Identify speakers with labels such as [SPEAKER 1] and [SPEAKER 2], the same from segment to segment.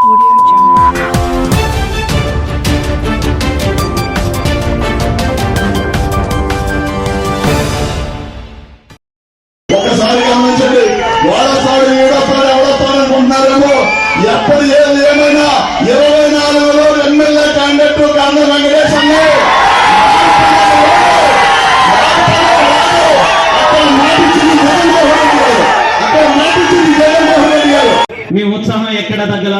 [SPEAKER 1] ఒకసారి గమనించండి, వాడసారి ఏడోసారి ఎవడోసారి అనుకుంటున్నారేమో. ఎప్పుడు ఏమైనా 24లో ఎమ్మెల్యే క్యాండిడేట్ కన్న వెంకటేష్ అన్నారు.
[SPEAKER 2] మీ ఉత్సాహం ఎక్కడ తగ్గల,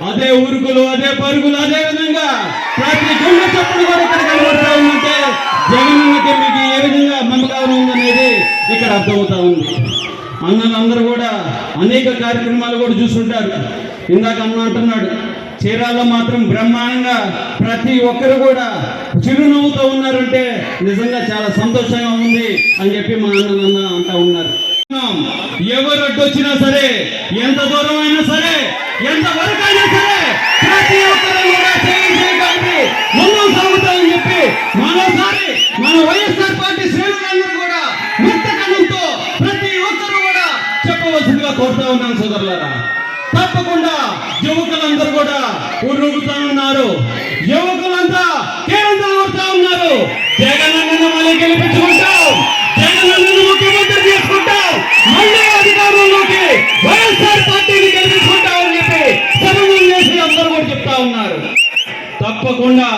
[SPEAKER 2] అదే ఉరుకులు, అదే పరుగులు, అదే విధంగా ప్రతి గుండె చప్పుడు కూడా ఇక్కడ కనబడతా ఉందంటే జగన్కి మీకు ఏ విధంగా నమ్మకం ఉందనేది ఇక్కడ అర్థమవుతా ఉంది. అన్నలందరూ కూడా అనేక కార్యక్రమాలు కూడా చూస్తుంటారు. ఇందాక అన్న అంటున్నాడు, చీరాల్లో మాత్రం బ్రహ్మాండంగా ప్రతి ఒక్కరు కూడా చిరునవ్వుతో ఉన్నారంటే నిజంగా చాలా సంతోషంగా ఉంది అని చెప్పి మా అన్న అంటా ఉన్నారు. ఎవరు అడ్డొచ్చినా సరే, ఎంత దూరం అయినా సరే, ఎంత వరకైనా సరే, ప్రతి ఒక్కరు కూడా చేయాలి ముందుకు సాగుతామని చెప్పి మరోసారి మన వైఎస్ఆర్ పార్టీ శ్రేణులందరూ కూడా ముక్త కన్నుతో ప్రతి ఒక్కరు కూడా చెప్పవలసిందిగా కోరుతా ఉన్నాను సోదరులారా. తప్పకుండా యువకులందరూ కూడా ఉరుగుతా ఉన్నారు, యువకులంతా కేంద్రం కొడతా ఉన్నారు. జగన్ మళ్ళీ గెలిపించుకుంటాం, జగన్ ముఖ్యమంత్రి చేసుకుంటాం, మళ్ళీ అధికారంలోకి వైఎస్ఆర్ పార్టీని గెలిపించుకుంటామని చెప్పి సభలు చేసి అందరూ కూడా చెప్తా ఉన్నారు. తప్పకుండా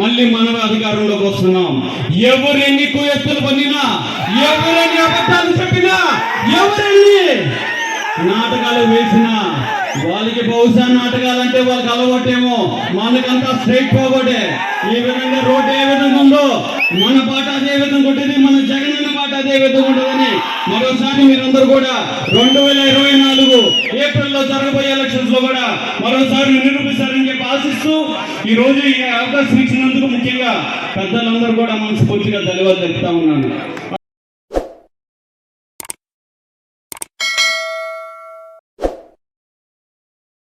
[SPEAKER 2] మళ్ళీ మనం అధికారంలోకి వస్తున్నాం. ఎవరెన్ని కుయత్తులు పన్నినా, ఎవరెన్ని అబద్ధాలు చెప్పినా, ఎవరెన్ని నాటకాలు వేసినా, వాళ్ళకి బహుశా నాటకాలంటే వాళ్ళకి అలవాటేమో, మనకంతా స్ట్రైట్ ఫార్వర్డే. ఈ విధంగా రోడ్డు ఏ విధంగా ఉందో మన పాట అదే విధంగా ఉంటుంది, మన జగన్ అన్న పాట అదే విధంగా ఉంటుందని మరోసారి మీరందరూ కూడా 2024 ఏప్రిల్లో జరగబోయే ఎలక్షన్స్ లో కూడా మరోసారి నిరూపిస్తారని చెప్పి ఆశిస్తూ ఈ రోజు ఈ అవకాశం ఇచ్చినందుకు ముఖ్యంగా పెద్దలందరూ కూడా మనస్ఫూర్తిగా ధన్యవాదాలు చెప్తా ఉన్నాను.